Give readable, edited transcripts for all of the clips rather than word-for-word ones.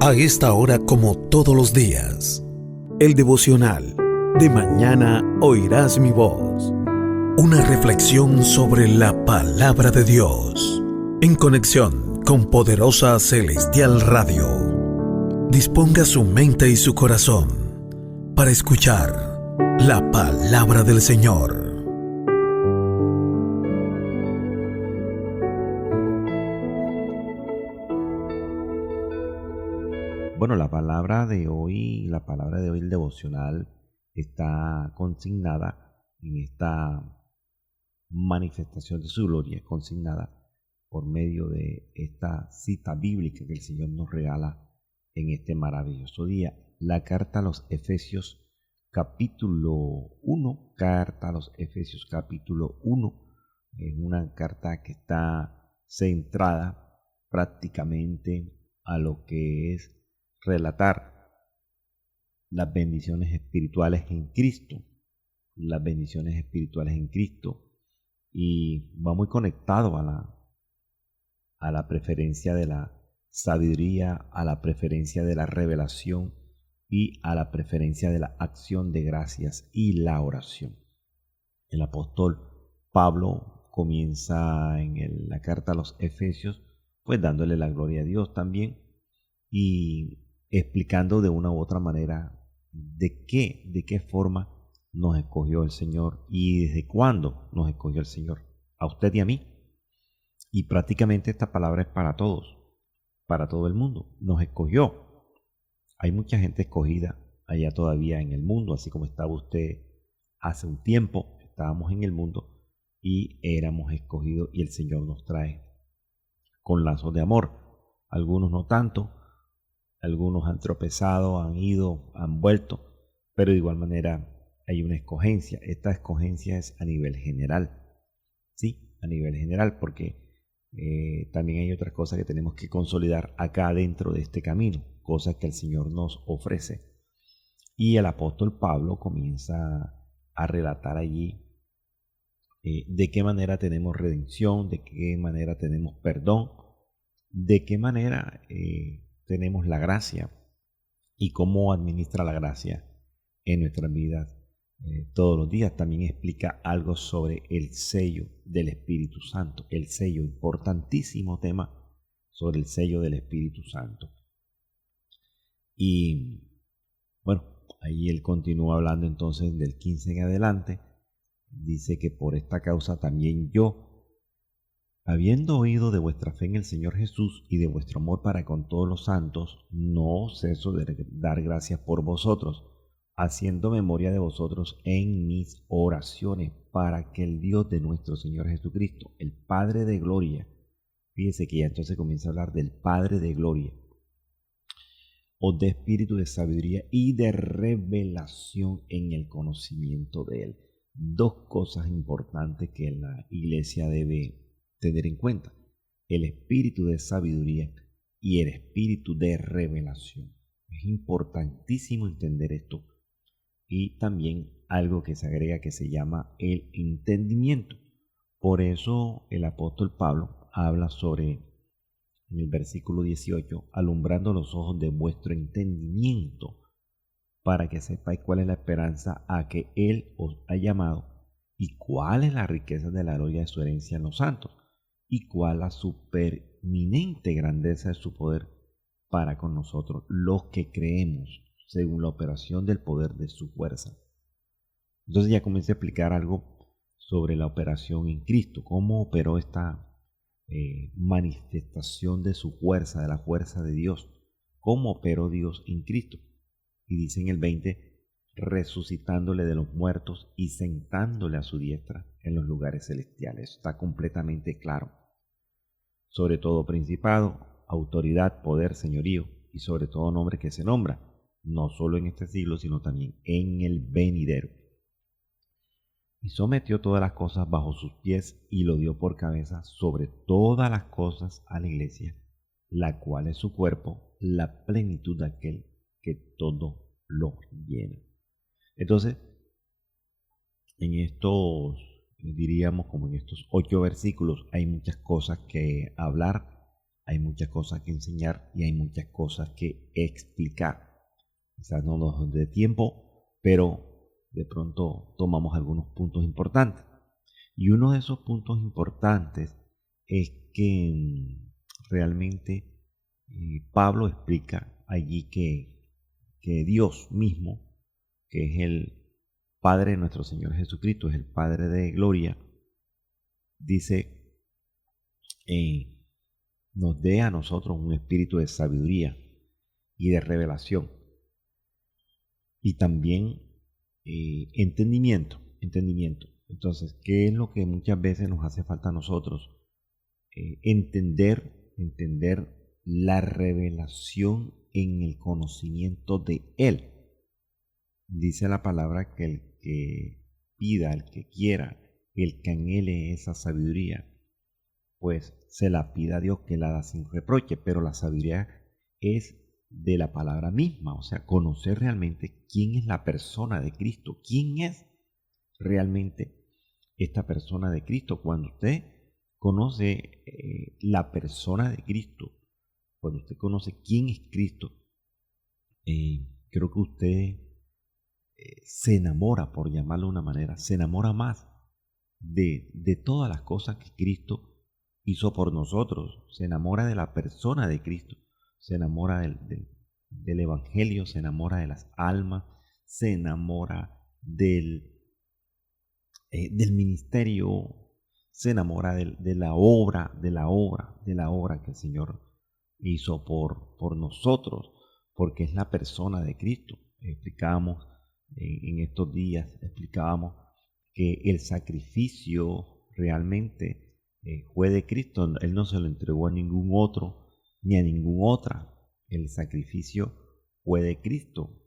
A esta hora, como todos los días, el devocional de mañana oirás mi voz. Una reflexión sobre la palabra de Dios, en conexión con Poderosa Celestial Radio. Disponga su mente y su corazón para escuchar la palabra del Señor. Bueno, la palabra de hoy, el devocional, está consignada en esta manifestación de su gloria, consignada por medio de esta cita bíblica que el Señor nos regala en este maravilloso día. La carta a los Efesios capítulo 1, es una carta que está centrada prácticamente a lo que es relatar las bendiciones espirituales en Cristo, y va muy conectado a la preferencia de la sabiduría, a la preferencia de la revelación y a la preferencia de la acción de gracias y la oración. El apóstol Pablo comienza en la carta a los Efesios pues dándole la gloria a Dios también y explicando de una u otra manera de qué forma nos escogió el Señor y desde cuándo nos escogió el Señor, a usted y a mí. Y prácticamente esta palabra es para todos, para todo el mundo. Nos escogió. Hay mucha gente escogida allá todavía en el mundo, así como estaba usted hace un tiempo. Estábamos en el mundo y éramos escogidos y el Señor nos trae con lazos de amor. Algunos no tanto. Algunos han tropezado, han ido, han vuelto, pero de igual manera hay una escogencia. Esta escogencia es a nivel general, ¿sí? A nivel general, porque también hay otras cosas que tenemos que consolidar acá dentro de este camino, cosas que el Señor nos ofrece. Y el apóstol Pablo comienza a relatar allí de qué manera tenemos redención, de qué manera tenemos perdón, de qué manera tenemos la gracia y cómo administra la gracia en nuestras vidas todos los días. También explica algo sobre el sello del Espíritu Santo, el sello, importantísimo tema sobre el sello del Espíritu Santo. Y bueno, ahí él continúa hablando entonces del 15 en adelante. Dice que por esta causa también yo, habiendo oído de vuestra fe en el Señor Jesús y de vuestro amor para con todos los santos, no ceso de dar gracias por vosotros, haciendo memoria de vosotros en mis oraciones, para que el Dios de nuestro Señor Jesucristo, el Padre de gloria, fíjese que ya entonces comienza a hablar del Padre de gloria, os dé espíritu de sabiduría y de revelación en el conocimiento de Él. Dos cosas importantes que la iglesia debe tener en cuenta: el espíritu de sabiduría y el espíritu de revelación. Es importantísimo entender esto. Y también algo que se agrega que se llama el entendimiento. Por eso el apóstol Pablo habla sobre, en el versículo 18, alumbrando los ojos de vuestro entendimiento, para que sepáis cuál es la esperanza a que Él os ha llamado y cuál es la riqueza de la gloria de su herencia en los santos, y cuál la supereminente grandeza de su poder para con nosotros, los que creemos, según la operación del poder de su fuerza. Entonces ya comencé a explicar algo sobre la operación en Cristo, cómo operó esta manifestación de su fuerza, de la fuerza de Dios, cómo operó Dios en Cristo. Y dice en el 20, resucitándole de los muertos y sentándole a su diestra en los lugares celestiales. Está completamente claro. Sobre todo principado, autoridad, poder, señorío y sobre todo nombre que se nombra, no solo en este siglo, sino también en el venidero. Y sometió todas las cosas bajo sus pies y lo dio por cabeza sobre todas las cosas a la iglesia, la cual es su cuerpo, la plenitud de aquel que todo lo llena. Entonces, en estos, diríamos como en estos 8 versículos, hay muchas cosas que hablar, hay muchas cosas que enseñar y hay muchas cosas que explicar. Quizás no nos dé tiempo, pero de pronto tomamos algunos puntos importantes. Y uno de esos puntos importantes es que realmente Pablo explica allí que Dios mismo, que es el Padre de nuestro Señor Jesucristo, es el Padre de gloria, dice, nos dé a nosotros un espíritu de sabiduría y de revelación y también entendimiento. Entonces, ¿qué es lo que muchas veces nos hace falta a nosotros? Entender la revelación en el conocimiento de Él. Dice la palabra que el que pida, el que quiera, el que anhele esa sabiduría, pues se la pida a Dios, que la da sin reproche. Pero la sabiduría es de la palabra misma, o sea, conocer realmente quién es la persona de Cristo, quién es realmente esta persona de Cristo. Cuando usted conoce la persona de Cristo, cuando usted conoce quién es Cristo, creo que usted se enamora, por llamarlo de una manera, se enamora más de todas las cosas que Cristo hizo por nosotros, se enamora de la persona de Cristo, se enamora del Evangelio, se enamora de las almas, se enamora del ministerio, se enamora de la obra que el Señor hizo por nosotros, porque es la persona de Cristo. Explicábamos en estos días, que el sacrificio realmente fue de Cristo. Él no se lo entregó a ningún otro ni a ninguna otra. El sacrificio fue de Cristo.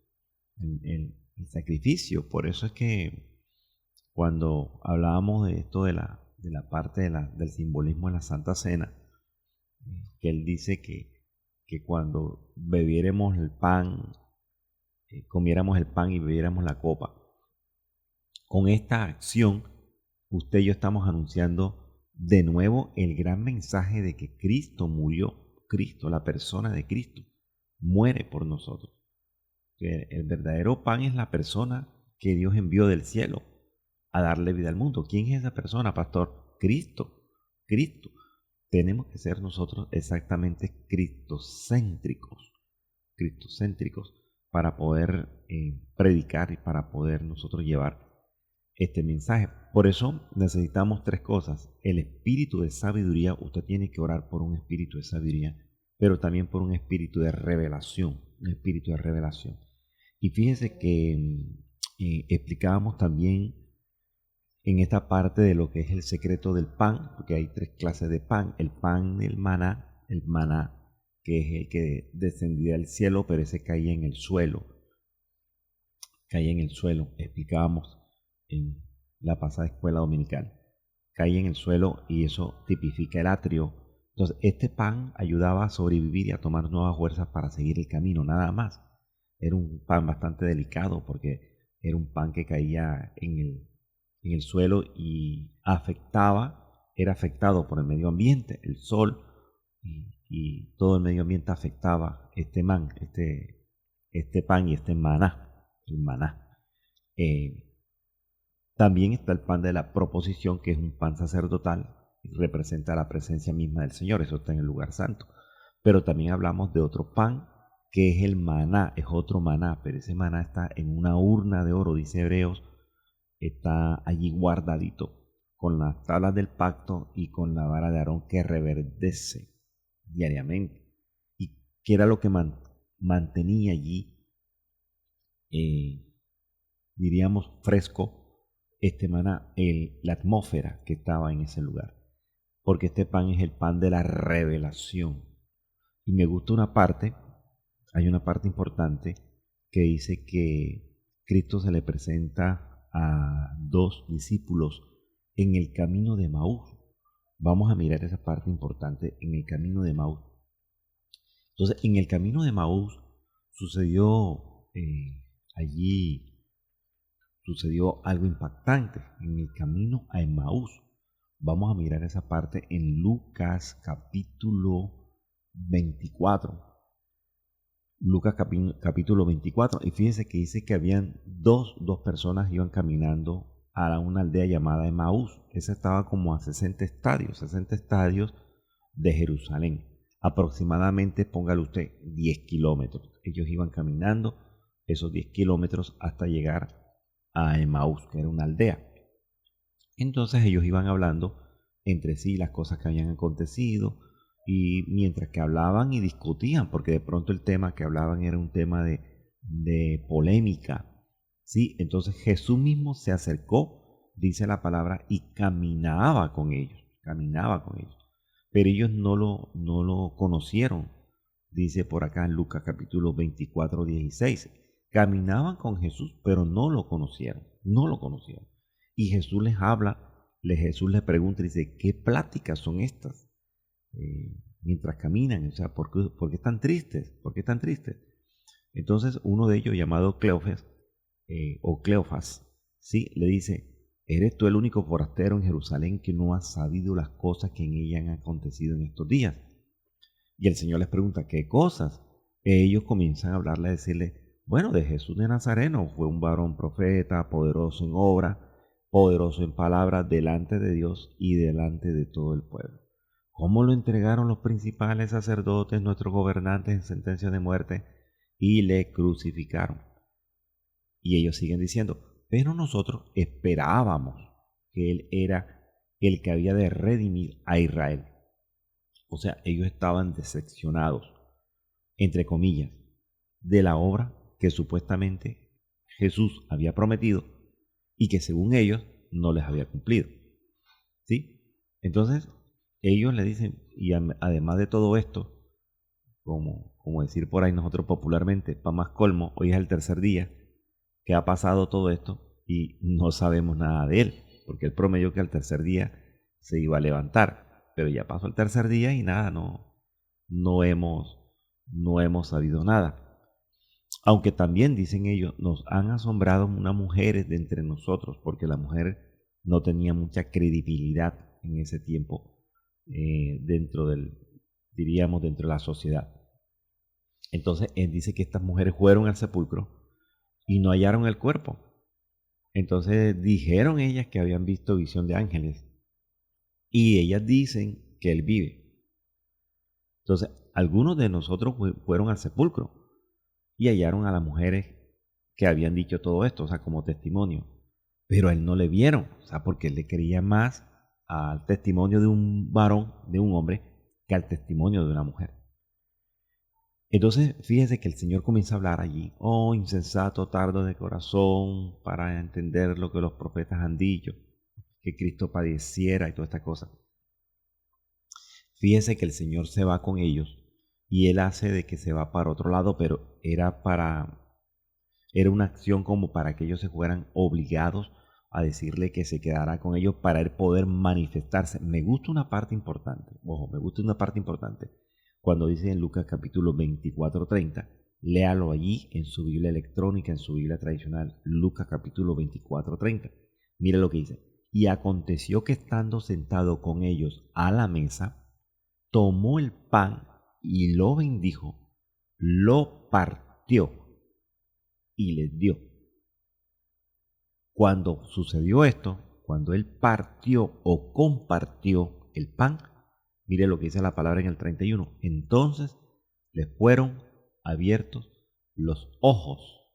El sacrificio, por eso es que cuando hablábamos de esto de la parte del simbolismo de la Santa Cena, que Él dice que cuando bebiéramos el pan, comiéramos el pan y bebiéramos la copa, con esta acción, usted y yo estamos anunciando de nuevo el gran mensaje de que Cristo murió. Cristo, la persona de Cristo, muere por nosotros. Que el verdadero pan es la persona que Dios envió del cielo a darle vida al mundo. ¿Quién es esa persona, pastor? Cristo. Tenemos que ser nosotros exactamente cristocéntricos para poder predicar y para poder nosotros llevar este mensaje. Por eso necesitamos tres cosas: el espíritu de sabiduría. Usted tiene que orar por un espíritu de sabiduría, pero también por un espíritu de revelación, Y fíjense que explicábamos también en esta parte de lo que es el secreto del pan, porque hay tres clases de pan: el pan del maná, que es el que descendía del cielo, pero ese caía en el suelo. Explicábamos en la pasada escuela dominical, caía en el suelo y eso tipifica el atrio. Entonces este pan ayudaba a sobrevivir y a tomar nuevas fuerzas para seguir el camino, nada más. Era un pan bastante delicado porque era un pan que caía en el suelo y era afectado por el medio ambiente, el sol y todo el medio ambiente afectaba este pan y este maná, el maná. También está el pan de la proposición, que es un pan sacerdotal y representa la presencia misma del Señor. Eso está en el lugar santo. Pero también hablamos de otro pan, que es el maná. Es otro maná, pero ese maná está en una urna de oro, dice Hebreos. Está allí guardadito con las tablas del pacto y con la vara de Aarón, que reverdece diariamente. ¿Y qué era lo que mantenía allí, diríamos, fresco este maná? La atmósfera que estaba en ese lugar, porque este pan es el pan de la revelación. Y me gusta hay una parte importante que dice que Cristo se le presenta a dos discípulos en el camino de Emaús. Vamos a mirar esa parte importante, en el camino de Emaús. Entonces, en el camino de Emaús sucedió algo impactante. En el camino a Emaús, vamos a mirar esa parte en Lucas capítulo 24. Lucas capítulo 24. Y fíjense que dice que habían dos personas iban caminando a una aldea llamada Emaús. Esa estaba como a 60 estadios de Jerusalén. Aproximadamente, póngale usted, 10 kilómetros. Ellos iban caminando esos 10 kilómetros hasta llegar a Emaús, que era una aldea. Entonces ellos iban hablando entre sí las cosas que habían acontecido, y mientras que hablaban y discutían, porque de pronto el tema que hablaban era un tema de polémica, ¿sí? Entonces Jesús mismo se acercó, dice la palabra, y caminaba con ellos. Pero ellos no lo conocieron, dice por acá en Lucas capítulo 24, 16. Caminaban con Jesús, pero no lo conocieron. Y Jesús les habla, Jesús les pregunta y dice, ¿qué pláticas son estas? Mientras caminan, o sea, ¿por qué están tristes? Entonces uno de ellos, llamado Cleofas, ¿sí? Le dice, ¿eres tú el único forastero en Jerusalén que no ha sabido las cosas que en ella han acontecido en estos días? Y el Señor les pregunta, ¿qué cosas? Ellos comienzan a hablarle, a decirle, bueno, de Jesús de Nazareno, fue un varón profeta, poderoso en obra, poderoso en palabras delante de Dios y delante de todo el pueblo. ¿Cómo lo entregaron los principales sacerdotes, nuestros gobernantes, en sentencia de muerte, y le crucificaron? Y ellos siguen diciendo, pero nosotros esperábamos que Él era el que había de redimir a Israel. O sea, ellos estaban decepcionados, entre comillas, de la obra que supuestamente Jesús había prometido y que según ellos no les había cumplido. ¿Sí? Entonces, ellos le dicen, y además de todo esto, como decir por ahí nosotros popularmente, para más colmo, hoy es el tercer día que ha pasado todo esto y no sabemos nada de él, porque él prometió que al tercer día se iba a levantar, pero ya pasó el tercer día y nada, no hemos sabido nada. Aunque también, dicen ellos, nos han asombrado unas mujeres de entre nosotros, porque la mujer no tenía mucha credibilidad en ese tiempo dentro de la sociedad. Entonces él dice que estas mujeres fueron al sepulcro y no hallaron el cuerpo. Entonces dijeron ellas que habían visto visión de ángeles y ellas dicen que él vive. Entonces algunos de nosotros fueron al sepulcro y hallaron a las mujeres que habían dicho todo esto, o sea, como testimonio. Pero a él no le vieron, o sea, porque él le creía más al testimonio de un varón, de un hombre, que al testimonio de una mujer. Entonces, fíjese que el Señor comienza a hablar allí, oh insensato, tardo de corazón, para entender lo que los profetas han dicho, que Cristo padeciera y toda esta cosa. Fíjese que el Señor se va con ellos y Él hace de que se va para otro lado, pero era una acción como para que ellos se fueran obligados a decirle que se quedara con ellos para él poder manifestarse. Me gusta una parte importante, cuando dice en Lucas capítulo 24:30, léalo allí en su Biblia electrónica, en su Biblia tradicional, Lucas capítulo 24:30. Mire lo que dice, y aconteció que estando sentado con ellos a la mesa, tomó el pan y lo bendijo, lo partió y les dio. Cuando sucedió esto, cuando él partió o compartió el pan, mire lo que dice la palabra en el 31, entonces les fueron abiertos los ojos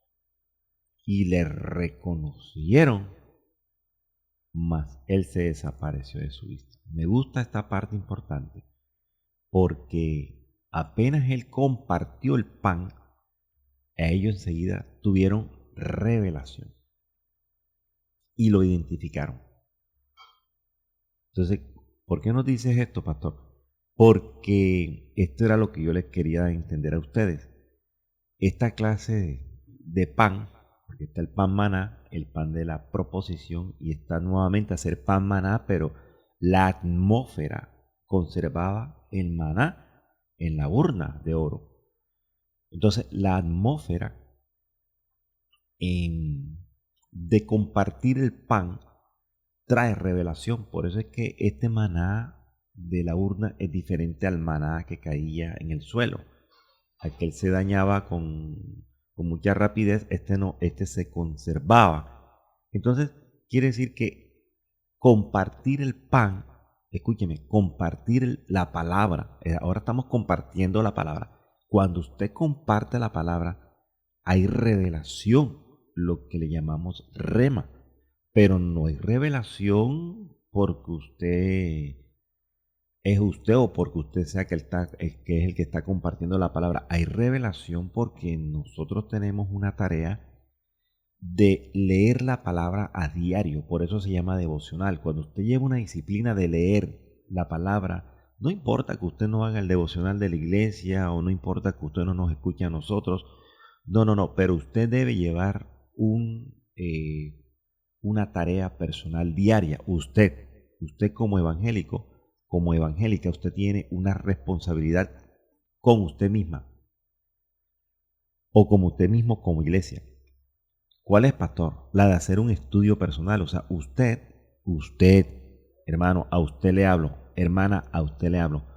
y le reconocieron, mas él se desapareció de su vista. Me gusta esta parte importante porque apenas él compartió el pan, a ellos enseguida tuvieron revelación y lo identificaron. Entonces, ¿por qué nos dices esto, pastor? Porque esto era lo que yo les quería entender a ustedes. Esta clase de pan, porque está el pan maná, el pan de la proposición, y está nuevamente a ser pan maná, pero la atmósfera conservaba el maná en la urna de oro. Entonces, la atmósfera de compartir el pan trae revelación. Por eso es que este maná de la urna es diferente al maná que caía en el suelo. Aquel se dañaba con mucha rapidez, este no, este se conservaba. Entonces, quiere decir que compartir el pan, escúcheme, compartir la palabra, ahora estamos compartiendo la palabra. Cuando usted comparte la palabra, hay revelación, lo que le llamamos rema, pero no hay revelación porque usted es usted o porque usted sea que es el que está compartiendo la palabra. Hay revelación porque nosotros tenemos una tarea de leer la palabra a diario, por eso se llama devocional. Cuando usted lleva una disciplina de leer la palabra, no importa que usted no haga el devocional de la iglesia o no importa que usted no nos escuche a nosotros, no, pero usted debe llevar una tarea personal diaria. Usted como evangélico, como evangélica, usted tiene una responsabilidad con usted misma o como usted mismo como iglesia. ¿Cuál es, pastor? La de hacer un estudio personal. O sea, usted, hermano, a usted le hablo, hermana, a usted le hablo.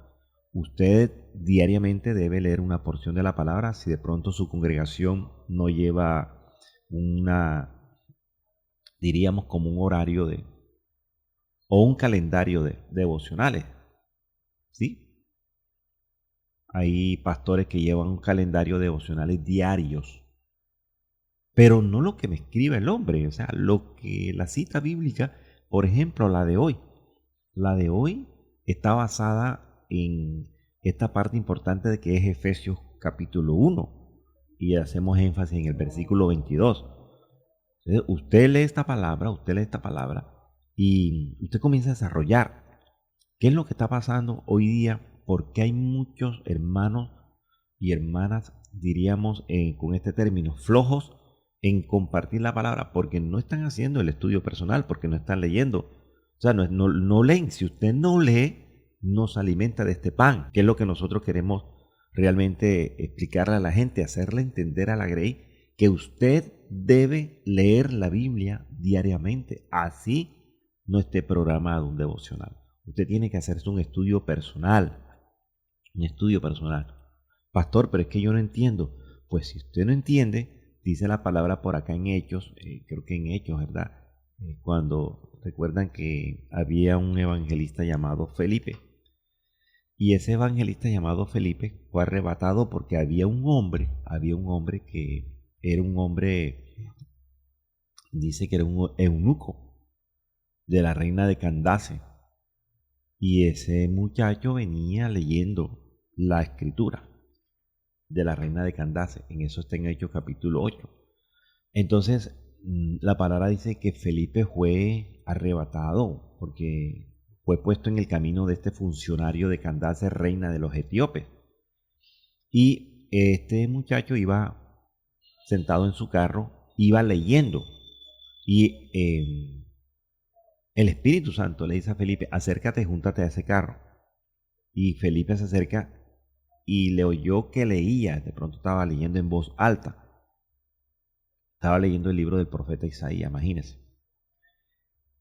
Usted diariamente debe leer una porción de la palabra. Si de pronto su congregación no lleva diríamos como un horario o un calendario de devocionales, ¿sí? Hay pastores que llevan un calendario de devocionales diarios, pero no lo que me escribe el hombre, o sea, lo que la cita bíblica, por ejemplo, la de hoy. La de hoy está basada en esta parte importante de que es Efesios capítulo 1 y hacemos énfasis en el versículo 22. Entonces, usted lee esta palabra y usted comienza a desarrollar qué es lo que está pasando hoy día, porque hay muchos hermanos y hermanas, diríamos con este término, flojos en compartir la palabra porque no están haciendo el estudio personal, porque no están leyendo. O sea, no leen. Si usted no lee, no se alimenta de este pan, que es lo que nosotros queremos realmente explicarle a la gente, hacerle entender a la Grey que usted debe leer la Biblia diariamente, así no esté programado un devocional. Usted tiene que hacerse un estudio personal. Pastor, pero es que yo no entiendo. Pues si usted no entiende, dice la palabra por acá en Hechos, creo que en Hechos, ¿verdad? Cuando recuerdan que había un evangelista llamado Felipe. Y ese evangelista llamado Felipe fue arrebatado porque había un hombre que era un hombre, dice que era un eunuco de la reina de Candace. Y ese muchacho venía leyendo la escritura de la reina de Candace. En eso está en Hechos capítulo 8. Entonces, la palabra dice que Felipe fue arrebatado porque fue puesto en el camino de este funcionario de Candace, reina de los etíopes. Y este muchacho iba sentado en su carro, iba leyendo. Y el Espíritu Santo le dice a Felipe, acércate, júntate a ese carro. Y Felipe se acerca y le oyó que leía, de pronto estaba leyendo en voz alta. Estaba leyendo el libro del profeta Isaías, imagínense.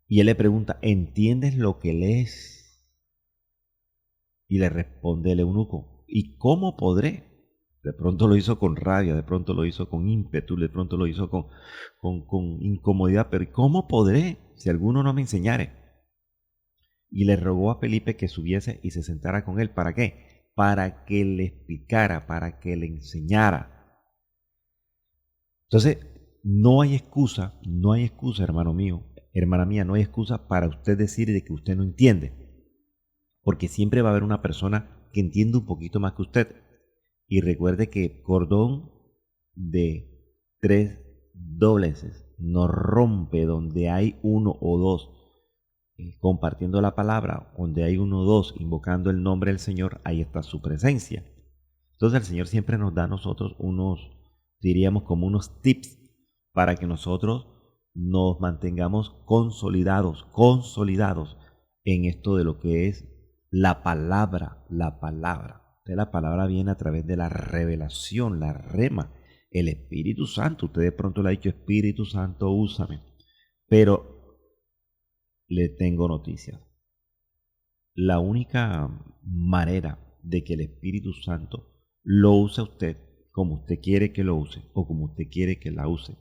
Y él le pregunta, ¿entiendes lo que lees? Y le responde el eunuco, ¿y cómo podré? De pronto lo hizo con rabia, de pronto lo hizo con ímpetu, de pronto lo hizo con incomodidad, pero ¿cómo podré si alguno no me enseñare? Y le rogó a Felipe que subiese y se sentara con él. ¿Para qué? Para que le explicara, para que le enseñara. Entonces, no hay excusa, hermano mío, hermana mía, no hay excusa para usted decir de que usted no entiende. Porque siempre va a haber una persona que entiende un poquito más que usted. Y recuerde que cordón de 3 dobleces no rompe donde hay uno o dos compartiendo la palabra, donde hay uno o dos invocando el nombre del Señor, ahí está su presencia. Entonces el Señor siempre nos da a nosotros diríamos como unos tips para que nosotros nos mantengamos consolidados en esto de lo que es la palabra. La palabra viene a través de la revelación, la rema, el Espíritu Santo. Usted de pronto le ha dicho, Espíritu Santo, úsame. Pero le tengo noticias. la única manera de que el Espíritu Santo lo use a usted como usted quiere que lo use o como usted quiere que la use,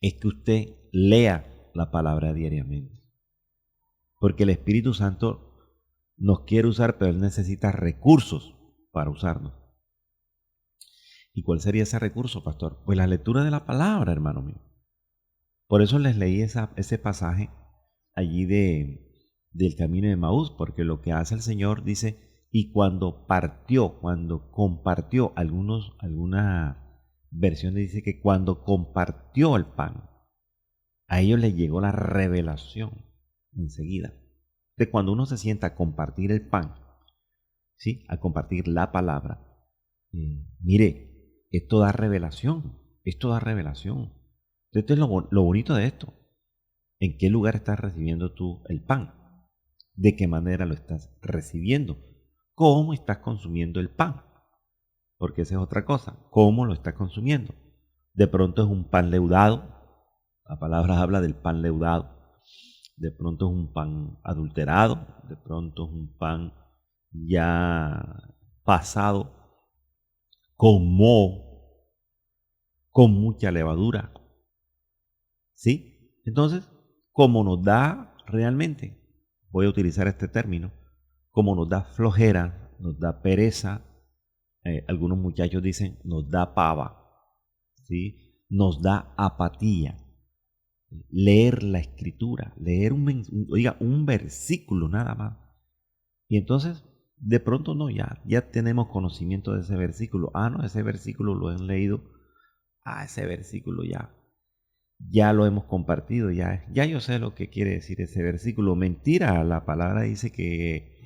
es que usted lea la palabra diariamente. Porque el Espíritu Santo nos quiere usar, pero Él necesita recursos para usarnos. ¿Y cuál sería ese recurso, pastor? Pues la lectura de la palabra, hermano mío. Por eso les leí ese pasaje allí del camino de Maús, porque lo que hace el Señor dice, y cuando compartió, alguna versión dice que cuando compartió el pan, a ellos les llegó la revelación enseguida. De cuando uno se sienta a compartir el pan, ¿sí? A compartir la palabra, mire, esto da revelación. Esto es lo bonito de esto. ¿En qué lugar estás recibiendo tú el pan? ¿De qué manera lo estás recibiendo? ¿Cómo estás consumiendo el pan? Porque esa es otra cosa. ¿Cómo lo estás consumiendo? De pronto es un pan leudado. La palabra habla del pan leudado. De pronto es un pan adulterado. De pronto es un pan ya pasado con moho, con mucha levadura. ¿Sí? Entonces, como nos da realmente, voy a utilizar este término, como nos da flojera, nos da pereza, algunos muchachos dicen, nos da pava, ¿sí? Nos da apatía. Leer la escritura, leer un versículo nada más. Y entonces, de pronto no, ya tenemos conocimiento de ese versículo. No, ese versículo lo han leído. Ese versículo ya lo hemos compartido, ya yo sé lo que quiere decir ese versículo. Mentira, la palabra dice que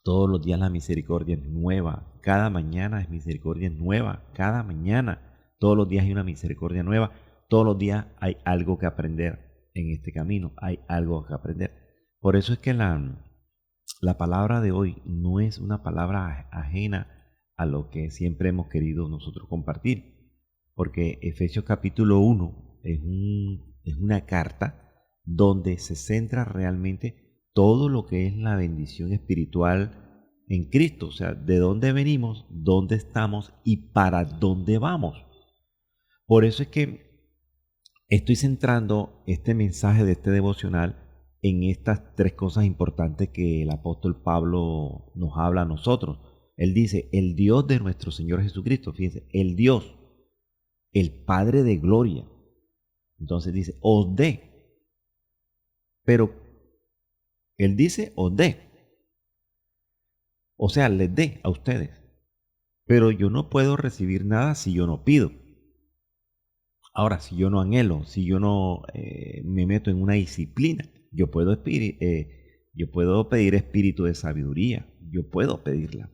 todos los días la misericordia es nueva, cada mañana es misericordia nueva, cada mañana, todos los días hay una misericordia nueva, todos los días hay algo que aprender en este camino, hay algo que aprender. Por eso es que la palabra de hoy no es una palabra ajena a lo que siempre hemos querido nosotros compartir. Porque Efesios capítulo 1 es una carta donde se centra realmente todo lo que es la bendición espiritual en Cristo. O sea, de dónde venimos, dónde estamos y para dónde vamos. Por eso es que estoy centrando este mensaje de este devocional en estas tres cosas importantes que el apóstol Pablo nos habla a nosotros. Él dice, el Dios de nuestro Señor Jesucristo, fíjense, el Dios, el Padre de gloria. Entonces dice, os dé. Pero Él dice, os dé. O sea, les dé a ustedes. Pero yo no puedo recibir nada si yo no pido. Ahora, si yo no anhelo, si yo no me meto en una disciplina, yo puedo pedir espíritu de sabiduría. Yo puedo pedirla.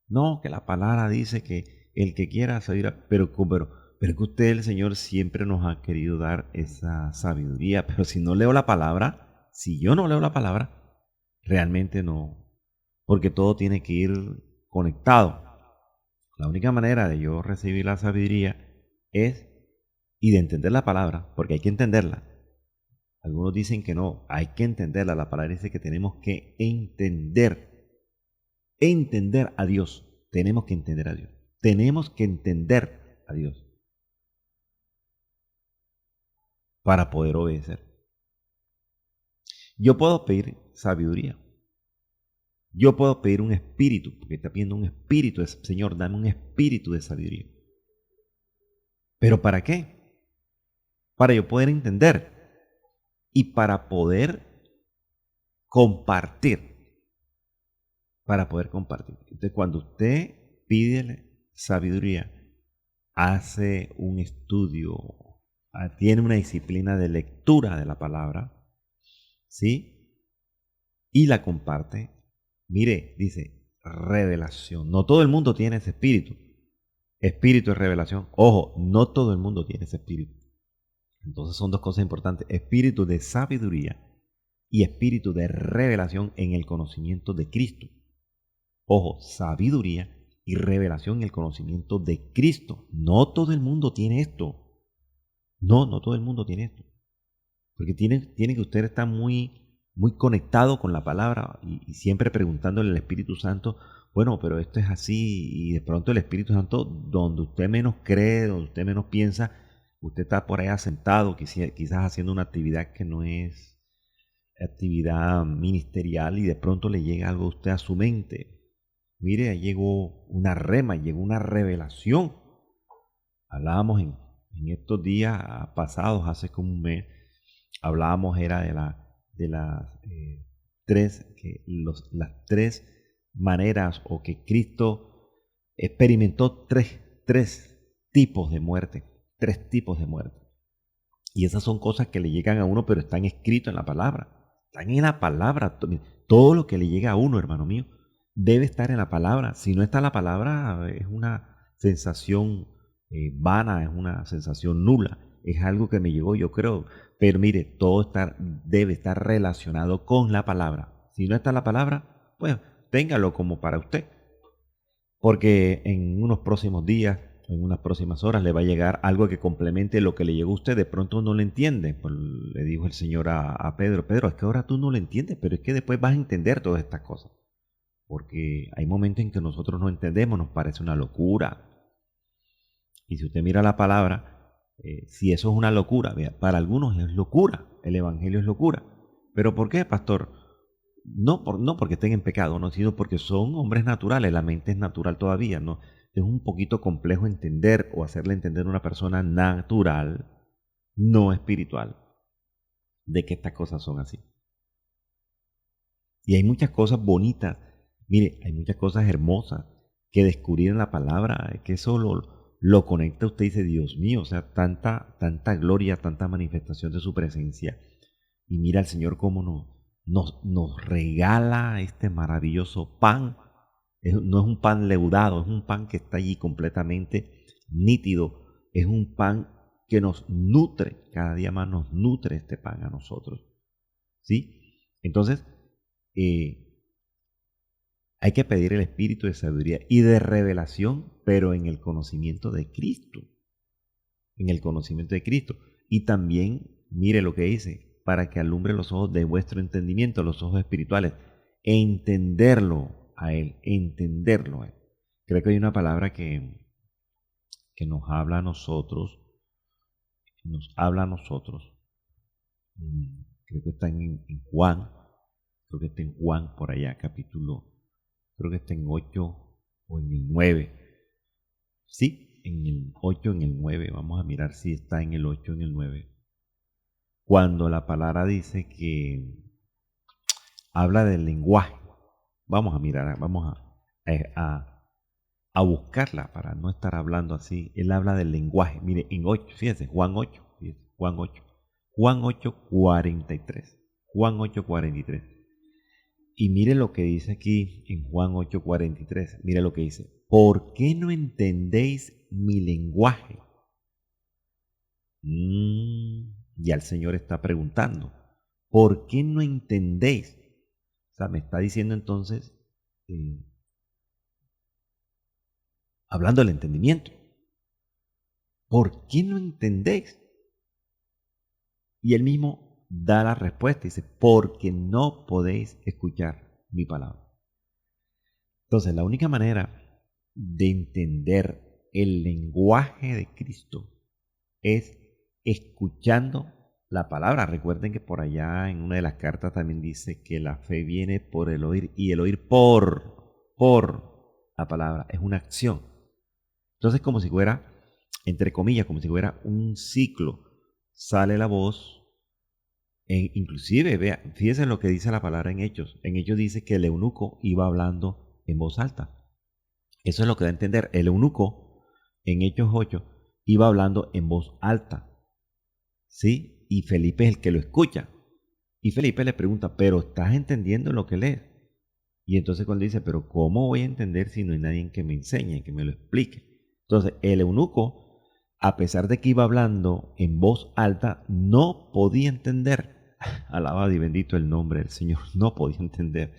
No, que la palabra dice que el que quiera sabiduría, pero que usted, el Señor, siempre nos ha querido dar esa sabiduría. Pero si no leo la palabra, si yo no leo la palabra, realmente no. Porque todo tiene que ir conectado. La única manera de yo recibir la sabiduría es y de entender la palabra, porque hay que entenderla. Algunos dicen que no, hay que entenderla. La palabra dice que tenemos que entender a Dios. Tenemos que entender a Dios. Tenemos que entender a Dios para poder obedecer. Yo puedo pedir sabiduría. Yo puedo pedir un espíritu, porque está pidiendo un espíritu. Señor, dame un espíritu de sabiduría. ¿Pero para qué? Para yo poder entender y para poder compartir. Para poder compartir. Entonces, cuando usted pide sabiduría, hace un estudio, tiene una disciplina de lectura de la palabra, ¿sí? Y la comparte. Mire, dice revelación. No todo el mundo tiene ese espíritu. Espíritu de revelación. Ojo, no todo el mundo tiene ese espíritu. Entonces son dos cosas importantes. Espíritu de sabiduría y espíritu de revelación en el conocimiento de Cristo. Ojo, sabiduría y revelación en el conocimiento de Cristo. No todo el mundo tiene esto. No todo el mundo tiene esto. Porque tiene que usted estar muy muy conectado con la palabra y siempre preguntándole al Espíritu Santo, bueno, pero esto es así, y de pronto el Espíritu Santo, donde usted menos cree, donde usted menos piensa, usted está por allá sentado, quizás haciendo una actividad que no es actividad ministerial, y de pronto le llega algo a usted a su mente. Mire, ahí llegó una rema, llegó una revelación. Hablábamos en estos días pasados, hace como un mes, hablábamos era de las tres maneras, o que Cristo experimentó tres tipos de muerte, tres tipos de muerte. Y esas son cosas que le llegan a uno, pero están escritas en la palabra. Están en la palabra. Todo lo que le llega a uno, hermano mío, debe estar en la palabra. Si no está en la palabra, es una sensación vana, es una sensación nula. Es algo que me llegó, yo creo. Pero mire, todo debe estar relacionado con la palabra. Si no está en la palabra, pues téngalo como para usted. Porque en unos próximos días, en unas próximas horas, le va a llegar algo que complemente lo que le llegó a usted. De pronto no lo entiende. Pues le dijo el Señor a Pedro, Pedro, es que ahora tú no lo entiendes, pero es que después vas a entender todas estas cosas. Porque hay momentos en que nosotros no entendemos, nos parece una locura. Y si usted mira la palabra, si eso es una locura, vea, para algunos es locura, el Evangelio es locura. ¿Pero por qué, pastor? No porque estén en pecado, no, sino porque son hombres naturales, la mente es natural todavía, ¿no? Es un poquito complejo entender o hacerle entender a una persona natural, no espiritual, de que estas cosas son así. Y hay muchas cosas bonitas, mire, hay muchas cosas hermosas que descubrir en la palabra, que eso lo conecta a usted y dice, Dios mío, o sea, tanta gloria, tanta manifestación de su presencia. Y mira al Señor cómo nos regala este maravilloso pan. No es un pan leudado, es un pan que está allí completamente nítido. Es un pan que nos nutre, cada día más nos nutre este pan a nosotros. ¿Sí? Entonces, hay que pedir el espíritu de sabiduría y de revelación, pero en el conocimiento de Cristo. En el conocimiento de Cristo. Y también, mire lo que dice, para que alumbre los ojos de vuestro entendimiento, los ojos espirituales. Entenderlo a Él, entenderlo a Él. Creo que hay una palabra que nos habla a nosotros, creo que está en Juan, creo que está en Juan por allá, capítulo, creo que está en 8 o en el 9. Sí, en el 8 o en el 9, vamos a mirar si está en el 8 o en el 9. Cuando la palabra dice que habla del lenguaje, vamos a mirar, vamos a buscarla para no estar hablando así. Él habla del lenguaje. Mire, en 8, fíjense, Juan 8, Juan 8, 43. Juan 8, 43. Y mire lo que dice aquí en Juan 8, 43. Mire lo que dice. ¿Por qué no entendéis mi lenguaje? Ya el Señor está preguntando. ¿Por qué no entendéis? O sea, me está diciendo entonces, hablando del entendimiento. ¿Por qué no entendéis? Y él mismo da la respuesta. Dice, porque no podéis escuchar mi palabra. Entonces, la única manera de entender el lenguaje de Cristo es escuchando la palabra. Recuerden que por allá en una de las cartas también dice que la fe viene por el oír y el oír por la palabra. Es una acción. Entonces, como si fuera, entre comillas, como si fuera un ciclo. Sale la voz. Inclusive, vea, fíjense lo que dice la palabra en Hechos. En Hechos dice que el eunuco iba hablando en voz alta. Eso es lo que da a entender. El eunuco en Hechos 8 iba hablando en voz alta. ¿Sí? Y Felipe es el que lo escucha. Y Felipe le pregunta, ¿pero estás entendiendo lo que lees? Y entonces cuando dice, ¿pero cómo voy a entender si no hay nadie que me enseñe, que me lo explique? Entonces el eunuco, a pesar de que iba hablando en voz alta, no podía entender. Alabado y bendito el nombre del Señor. No podía entender.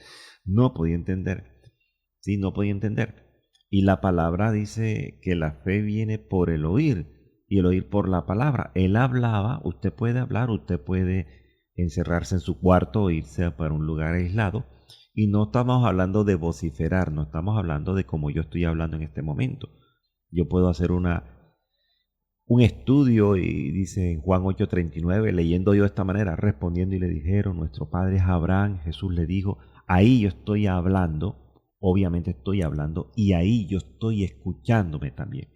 Sí, no podía entender. Y la palabra dice que la fe viene por el oír y el oír por la palabra. Él hablaba, usted puede hablar, usted puede encerrarse en su cuarto o irse para un lugar aislado. Y no estamos hablando de vociferar, no estamos hablando de como yo estoy hablando en este momento. Yo puedo hacer un estudio y dice en Juan 8:39, leyendo yo de esta manera, respondiendo y le dijeron, nuestro padre es Abraham. Jesús le dijo, ahí yo estoy hablando, obviamente estoy hablando, y ahí yo estoy escuchándome también.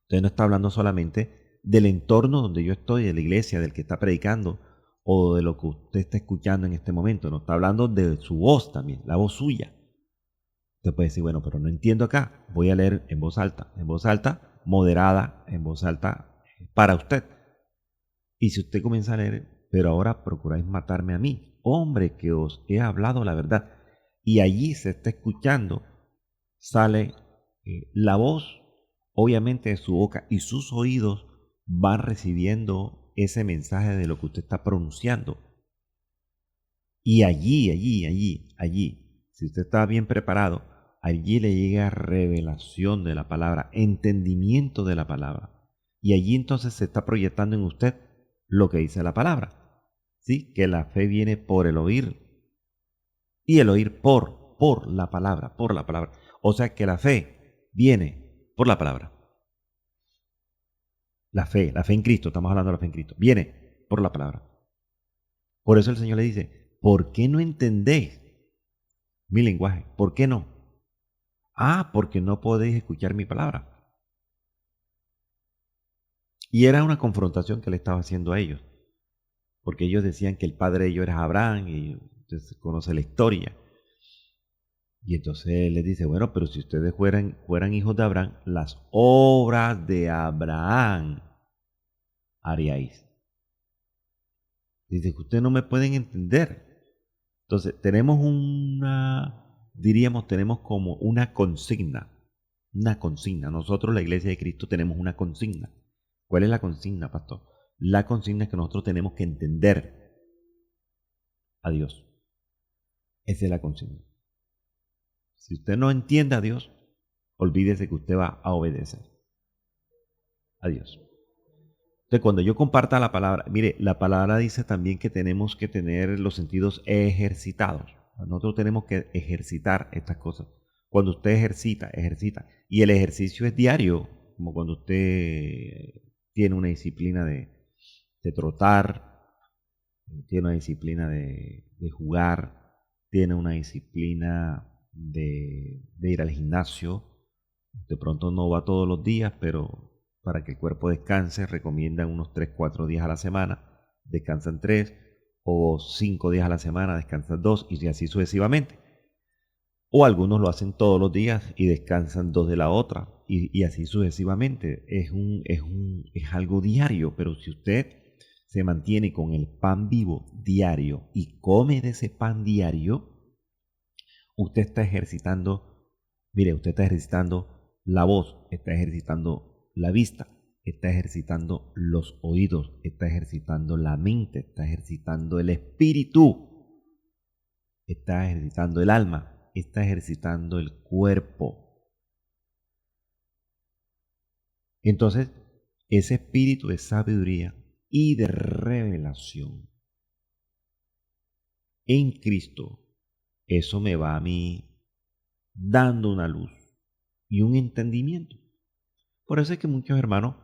Entonces no está hablando solamente del entorno donde yo estoy, de la iglesia, del que está predicando, o de lo que usted está escuchando en este momento. No está hablando de su voz también, la voz suya. Usted puede decir, bueno, pero no entiendo acá. Voy a leer en voz alta, moderada, en voz alta, para usted. Y si usted comienza a leer, pero ahora procuráis matarme a mí, hombre, que os he hablado la verdad. Y allí se está escuchando, sale la voz, obviamente, de su boca, y sus oídos van recibiendo ese mensaje de lo que usted está pronunciando. Y allí, si usted está bien preparado, allí le llega revelación de la palabra, entendimiento de la palabra. Y allí entonces se está proyectando en usted lo que dice la palabra. ¿Sí? Que la fe viene por el oír. Y el oír por la palabra, por la palabra. O sea que la fe viene por la palabra. La fe en Cristo, estamos hablando de la fe en Cristo, viene por la palabra. Por eso el Señor le dice, ¿por qué no entendéis mi lenguaje? ¿Por qué no? Porque no podéis escuchar mi palabra. Y era una confrontación que le estaba haciendo a ellos, porque ellos decían que el padre de ellos era Abraham, y usted conoce la historia. Y entonces él les dice, bueno, pero si ustedes fueran hijos de Abraham, las obras de Abraham haríais. Dice que ustedes no me pueden entender. Entonces tenemos tenemos como una consigna. Nosotros, la Iglesia de Cristo, tenemos una consigna. ¿Cuál es la consigna, pastor? La consigna es que nosotros tenemos que entender a Dios. Esa es la consigna. Si usted no entiende a Dios, olvídese que usted va a obedecer a Dios. Entonces, cuando yo comparta la palabra, mire, la palabra dice también que tenemos que tener los sentidos ejercitados. Nosotros tenemos que ejercitar estas cosas. Cuando usted ejercita. Y el ejercicio es diario, como cuando usted tiene una disciplina de trotar, tiene una disciplina de jugar, tiene una disciplina de ir al gimnasio. De pronto no va todos los días, pero para que el cuerpo descanse recomiendan unos 3-4 días a la semana, descansan 3, o 5 días a la semana, descansan 2, y así sucesivamente. O algunos lo hacen todos los días y descansan 2 de la otra, y así sucesivamente. Es algo diario, pero si usted se mantiene con el pan vivo diario y come de ese pan diario, usted está ejercitando, usted está ejercitando la voz, está ejercitando la vista, está ejercitando los oídos, está ejercitando la mente, está ejercitando el espíritu, está ejercitando el alma, está ejercitando el cuerpo. Entonces, ese espíritu de sabiduría y de revelación en Cristo, eso me va a mí dando una luz y un entendimiento. Por eso es que muchos hermanos,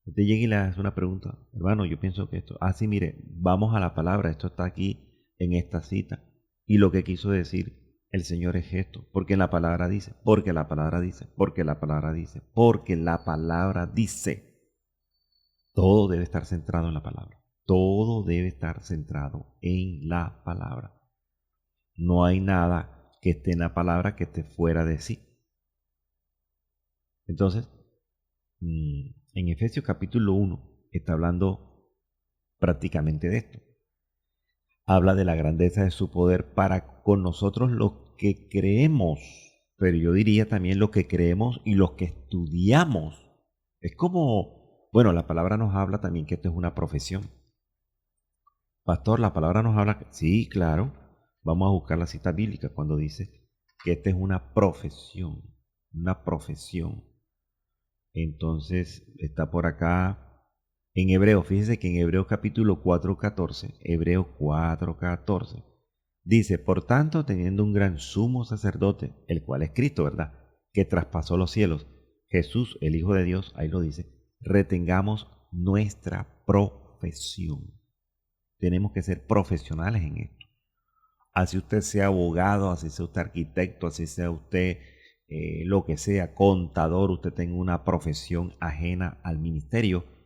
usted llega y le hace una pregunta, hermano, yo pienso que esto, sí, mire, vamos a la palabra, esto está aquí en esta cita, y lo que quiso decir el Señor es esto, porque la palabra dice, porque la palabra dice, porque la palabra dice, porque la palabra dice. Todo debe estar centrado en la palabra. Todo debe estar centrado en la palabra. No hay nada que esté en la palabra que esté fuera de sí. Entonces, en Efesios capítulo 1 está hablando prácticamente de esto. Habla de la grandeza de su poder para con nosotros los que creemos, pero yo diría también los que creemos y los que estudiamos. Es como, la palabra nos habla también que esto es una profesión. Pastor, la palabra nos habla, sí, claro, vamos a buscar la cita bíblica cuando dice que esta es una profesión, Entonces está por acá En Hebreo, fíjese que en Hebreos capítulo 4:14, Hebreos 4:14, dice, por tanto, teniendo un gran sumo sacerdote, el cual es Cristo, ¿verdad? Que traspasó los cielos, Jesús, el Hijo de Dios, ahí lo dice, retengamos nuestra profesión. Tenemos que ser profesionales en esto. Así usted sea abogado, así sea usted arquitecto, así sea usted lo que sea, contador, usted tenga una profesión ajena al ministerio.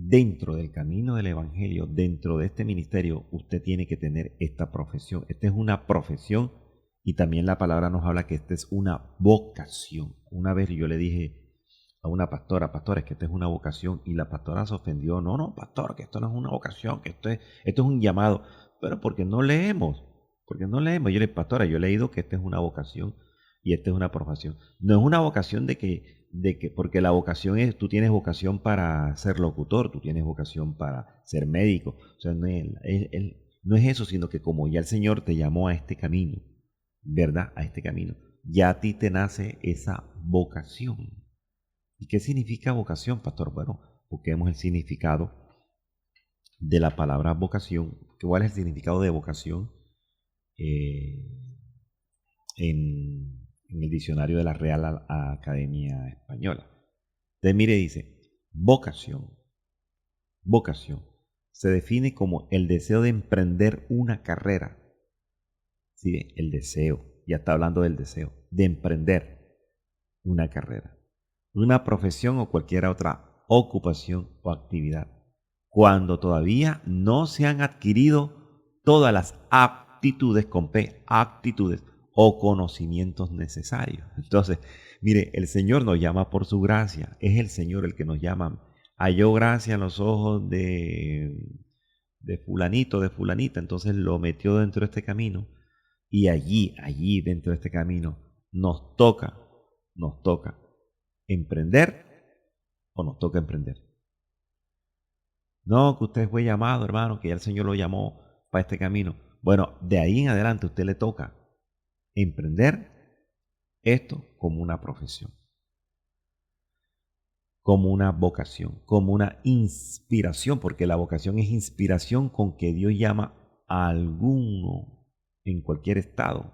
Dentro del camino del Evangelio, dentro de este ministerio, usted tiene que tener esta profesión. Esta es una profesión y también la palabra nos habla que esta es una vocación. Una vez yo le dije a una pastora, es que esta es una vocación, y la pastora se ofendió. No, pastor, que esto no es una vocación, que esto es un llamado. Pero porque no leemos. Yo le dije, pastora, yo he leído que esta es una vocación y esta es una profesión. No es una vocación de que porque la vocación es, tú tienes vocación para ser locutor, tú tienes vocación para ser médico. O sea, no es eso, sino que como ya el Señor te llamó a este camino, ¿verdad? A este camino, ya a ti te nace esa vocación. ¿Y qué significa vocación, pastor? Bueno, busquemos el significado de la palabra vocación. ¿Cuál es el significado de vocación? En el diccionario de la Real Academia Española. Entonces, mire, dice, vocación se define como el deseo de emprender una carrera. ¿Sí? El deseo, ya está hablando del deseo, de emprender una carrera, una profesión o cualquier otra ocupación o actividad, cuando todavía no se han adquirido todas las aptitudes, con P, aptitudes o conocimientos necesarios. Entonces, mire, el Señor nos llama por su gracia. Es el Señor el que nos llama. Halló gracia en los ojos de fulanito, de fulanita. Entonces lo metió dentro de este camino. Y allí dentro de este camino nos toca emprender o nos toca emprender. No, que usted fue llamado, hermano, que ya el Señor lo llamó para este camino. Bueno, de ahí en adelante a usted le toca emprender esto como una profesión, como una vocación, como una inspiración, porque la vocación es inspiración con que Dios llama a alguno en cualquier estado.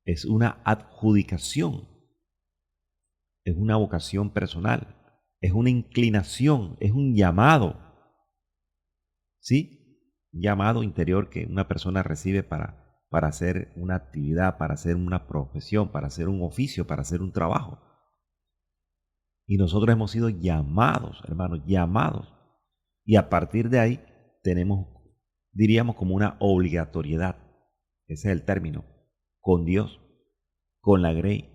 Es una adjudicación, es una vocación personal, es una inclinación, es un llamado, ¿sí? Un llamado interior que una persona recibe para hacer una actividad, para hacer una profesión, para hacer un oficio, para hacer un trabajo. Y nosotros hemos sido llamados, hermanos, llamados. Y a partir de ahí tenemos, diríamos, como una obligatoriedad, ese es el término, con Dios, con la grey,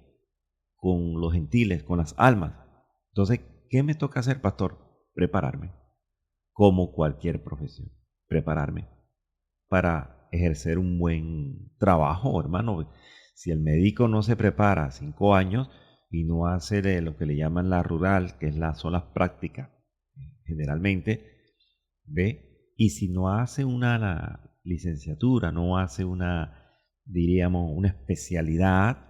con los gentiles, con las almas. Entonces, ¿qué me toca hacer, pastor? Prepararme, como cualquier profesión, prepararme para ejercer un buen trabajo, hermano. Si el médico no se prepara 5 años y no hace lo que le llaman la rural, que son las prácticas, generalmente, ¿ve? Y si no hace una licenciatura, no hace diríamos, una especialidad,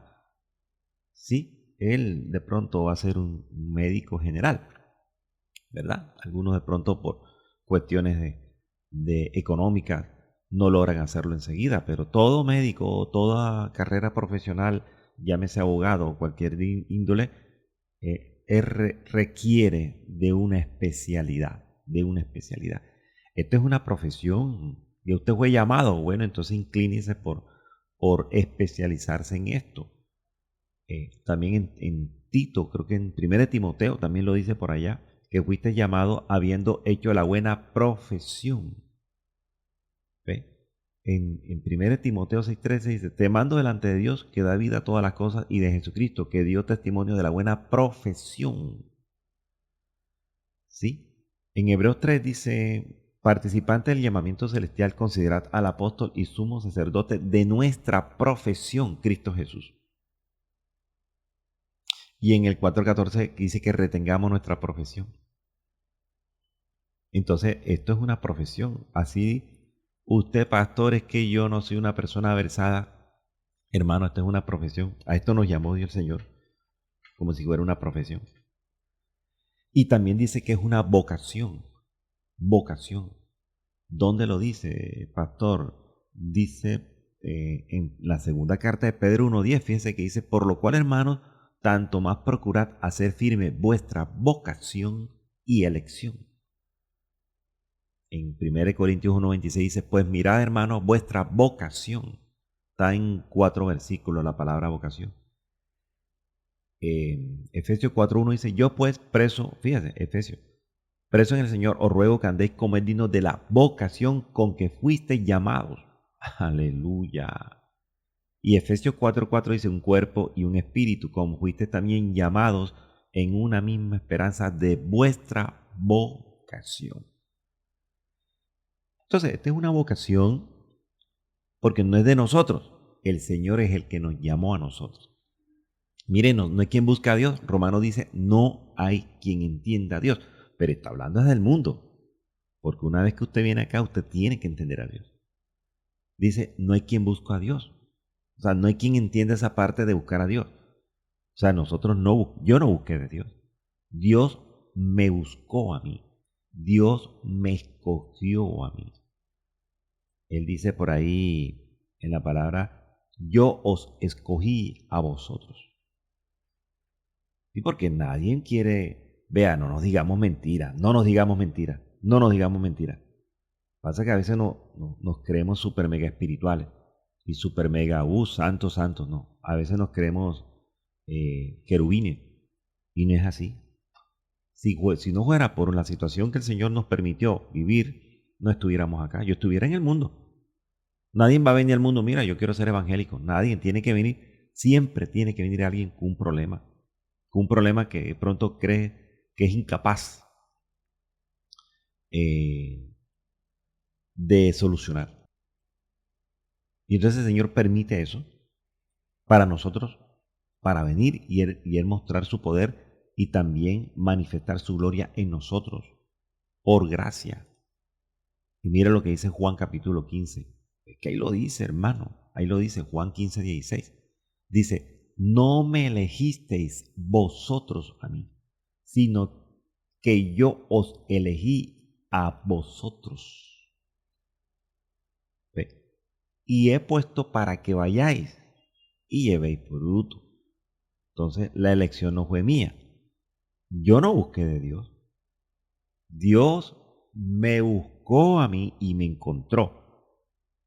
sí, él de pronto va a ser un médico general, ¿verdad? Algunos de pronto por cuestiones de económicas no logran hacerlo enseguida, pero todo médico, toda carrera profesional, llámese abogado o cualquier índole, requiere de una especialidad, Esto es una profesión y usted fue llamado, bueno, entonces inclínese por especializarse en esto. También en Tito, creo que en 1 Timoteo también lo dice por allá, que fuiste llamado habiendo hecho la buena profesión. ¿Ve? En 1 Timoteo 6:13 dice, te mando delante de Dios que da vida a todas las cosas y de Jesucristo que dio testimonio de la buena profesión. ¿Sí? En Hebreos 3 dice, participante del llamamiento celestial, considerad al apóstol y sumo sacerdote de nuestra profesión, Cristo Jesús. Y en el 4:14 dice que retengamos nuestra profesión. Entonces, esto es una profesión. Así, usted, pastor, es que yo no soy una persona versada. Hermano, esto es una profesión. A esto nos llamó Dios el Señor, como si fuera una profesión. Y también dice que es una vocación. Vocación. ¿Dónde lo dice, pastor? Dice en la segunda carta de Pedro 1:10, fíjense que dice, por lo cual, hermanos, tanto más procurad hacer firme vuestra vocación y elección. En 1 Corintios 1:26 dice, pues mirad, hermanos, vuestra vocación. Está en 4 versículos la palabra vocación. Efesios 4:1 dice, yo pues preso, fíjate, Efesios, preso en el Señor, os ruego que andéis como es digno de la vocación con que fuisteis llamados. Aleluya. Y Efesios 4:4 dice, un cuerpo y un espíritu, como fuisteis también llamados en una misma esperanza de vuestra vocación. Entonces, esta es una vocación porque no es de nosotros. El Señor es el que nos llamó a nosotros. Miren, no hay quien busca a Dios. Romano dice, no hay quien entienda a Dios. Pero está hablando del mundo. Porque una vez que usted viene acá, usted tiene que entender a Dios. Dice, no hay quien busca a Dios. O sea, no hay quien entienda esa parte de buscar a Dios. O sea, yo no busqué de Dios. Dios me buscó a mí. Dios me escogió a mí. Él dice por ahí en la palabra, yo os escogí a vosotros. Y porque nadie quiere, vea, no nos digamos mentiras, no nos digamos mentiras, no nos digamos mentiras. Pasa que a veces nos creemos súper mega espirituales y súper mega, santos, no. A veces nos creemos querubines y no es así. Si no fuera por la situación que el Señor nos permitió vivir, no estuviéramos acá. Yo estuviera en el mundo. Nadie va a venir al mundo, mira, yo quiero ser evangélico. Nadie tiene que venir. Siempre tiene que venir alguien con un problema. Con un problema que de pronto cree que es incapaz de solucionar. Y entonces el Señor permite eso para nosotros, para venir y él mostrar su poder y también manifestar su gloria en nosotros, por gracia. Y mira lo que dice Juan capítulo 15. Es que ahí lo dice, hermano. Ahí lo dice Juan 15:16. Dice, no me elegisteis vosotros a mí, sino que yo os elegí a vosotros. ¿Ve? Y he puesto para que vayáis y llevéis fruto. Entonces la elección no fue mía. Yo no busqué de Dios. Dios me buscó a mí y me encontró.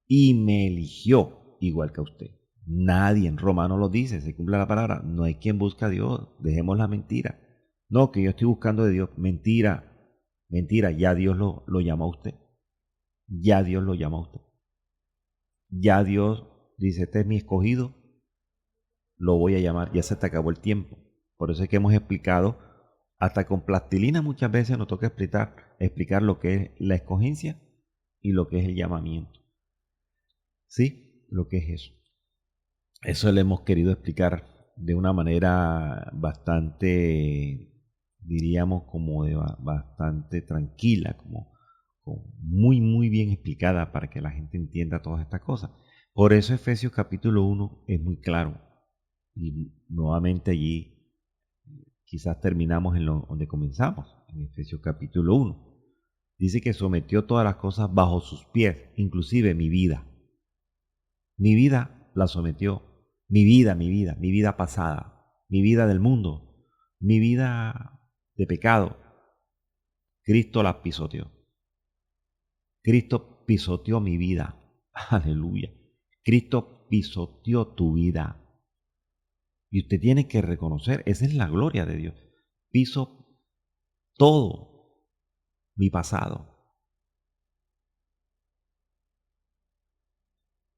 Y me eligió igual que a usted. Nadie, en Romano lo dice, se cumple la palabra, no hay quien busca a Dios, dejemos la mentira. No, que yo estoy buscando de Dios, mentira, mentira, ya Dios lo llama a usted. Ya Dios lo llama a usted. Ya Dios dice, este es mi escogido, lo voy a llamar, ya se te acabó el tiempo. Por eso es que hemos explicado, hasta con plastilina muchas veces nos toca explicar lo que es la escogencia y lo que es el llamamiento. ¿Sí? Lo que es eso. Eso le hemos querido explicar de una manera bastante, diríamos, como bastante tranquila, como muy, muy bien explicada para que la gente entienda todas estas cosas. Por eso Efesios capítulo 1 es muy claro. Y nuevamente allí quizás terminamos en donde comenzamos, en Efesios capítulo 1. Dice que sometió todas las cosas bajo sus pies, inclusive mi vida. Mi vida la sometió. Mi vida pasada, mi vida del mundo, mi vida de pecado. Cristo la pisoteó. Cristo pisoteó mi vida. Aleluya. Cristo pisoteó tu vida. Y usted tiene que reconocer, esa es la gloria de Dios. Piso todo mi pasado.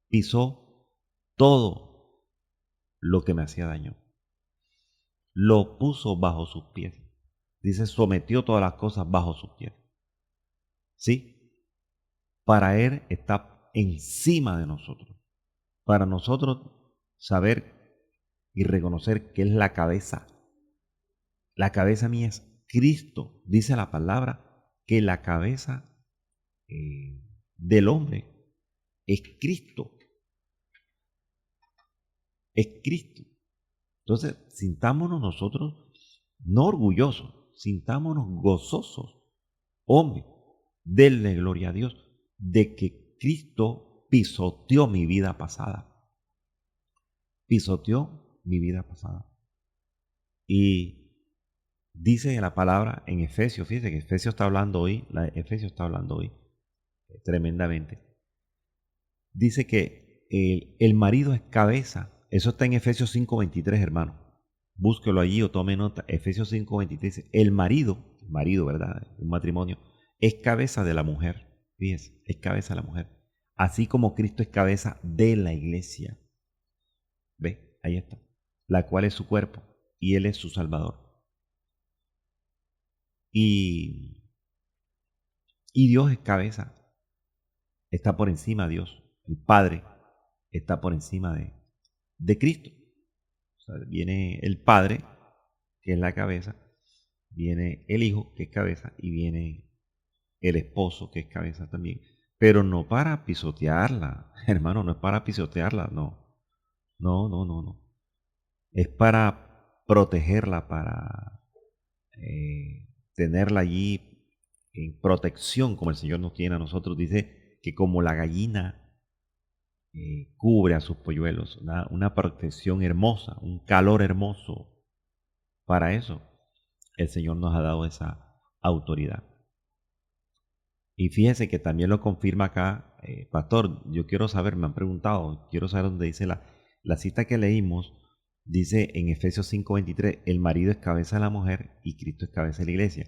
Pisó todo lo que me hacía daño. Lo puso bajo sus pies. Dice, sometió todas las cosas bajo sus pies. ¿Sí? Para Él está encima de nosotros. Para nosotros saber y reconocer que es la cabeza. La cabeza mía es Cristo. Dice la palabra que la cabeza del hombre es Cristo. Es Cristo. Entonces, sintámonos nosotros no orgullosos, sintámonos gozosos. Hombre, denle gloria a Dios de que Cristo pisoteó mi vida pasada. Pisoteó mi vida pasada. Y dice la palabra en Efesios, fíjense que Efesios está hablando hoy, tremendamente. Dice que el marido es cabeza. Eso está en Efesios 5:23, hermano. Búsquelo allí o tome nota. Efesios 5:23 dice, el marido, ¿verdad? Un matrimonio, es cabeza de la mujer. Fíjense, es cabeza de la mujer. Así como Cristo es cabeza de la iglesia. ¿Ve? Ahí está. La cual es su cuerpo y Él es su Salvador. Y Dios es cabeza. Está por encima de Dios. El Padre está por encima de Cristo. O sea, viene el Padre, que es la cabeza, viene el Hijo, que es cabeza, y viene el esposo, que es cabeza también. Pero no para pisotearla, hermano, no es para pisotearla, no. No. Es para protegerla, para tenerla allí en protección, como el Señor nos tiene a nosotros. Dice que como la gallina cubre a sus polluelos, una protección hermosa, un calor hermoso. Para eso el Señor nos ha dado esa autoridad. Y fíjense que también lo confirma acá, pastor, yo quiero saber, me han preguntado, quiero saber dónde dice la cita que leímos, dice en Efesios 5:23, el marido es cabeza de la mujer y Cristo es cabeza de la iglesia.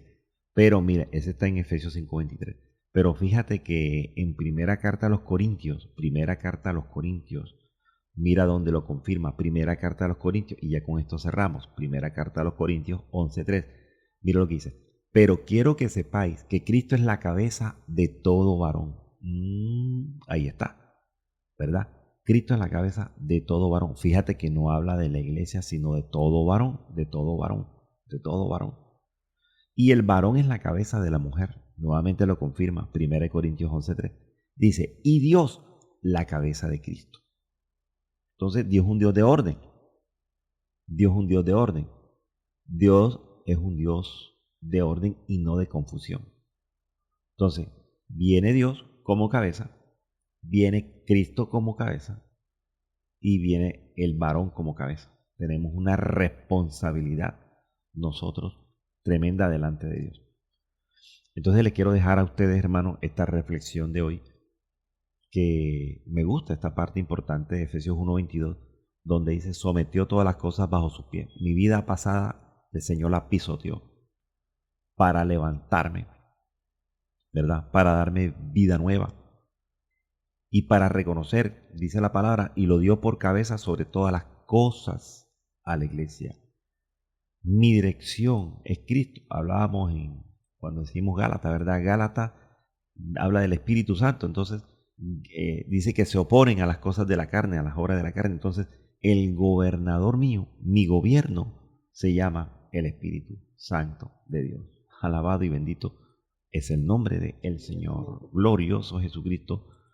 Pero mira, ese está en Efesios 5:23. Pero fíjate que en primera carta a los Corintios, mira dónde lo confirma, primera carta a los Corintios, y ya con esto cerramos, primera carta a los Corintios 11:3. Mira lo que dice, pero quiero que sepáis que Cristo es la cabeza de todo varón. Ahí está, ¿verdad? Cristo es la cabeza de todo varón. Fíjate que no habla de la iglesia, sino de todo varón, de todo varón, de todo varón. Y el varón es la cabeza de la mujer. Nuevamente lo confirma, 1 Corintios 11:3. Dice, y Dios la cabeza de Cristo. Entonces, Dios es un Dios de orden. Dios es un Dios de orden. Dios es un Dios de orden y no de confusión. Entonces, viene Dios como cabeza, viene Cristo como cabeza y viene el varón como cabeza. Tenemos una responsabilidad nosotros tremenda delante de Dios. Entonces les quiero dejar a ustedes, hermanos, esta reflexión de hoy, que me gusta esta parte importante de Efesios 1:22, donde dice, sometió todas las cosas bajo sus pies. Mi vida pasada, el Señor la pisoteó para levantarme, ¿verdad? Para darme vida nueva y para reconocer, dice la palabra, y lo dio por cabeza sobre todas las cosas a la iglesia. Mi dirección es Cristo. Hablábamos cuando decimos Gálatas, ¿verdad? Gálatas habla del Espíritu Santo, entonces dice que se oponen a las cosas de la carne, a las obras de la carne. Entonces, el gobernador mío, mi gobierno, se llama el Espíritu Santo de Dios. Alabado y bendito es el nombre del Señor. Glorioso Jesucristo,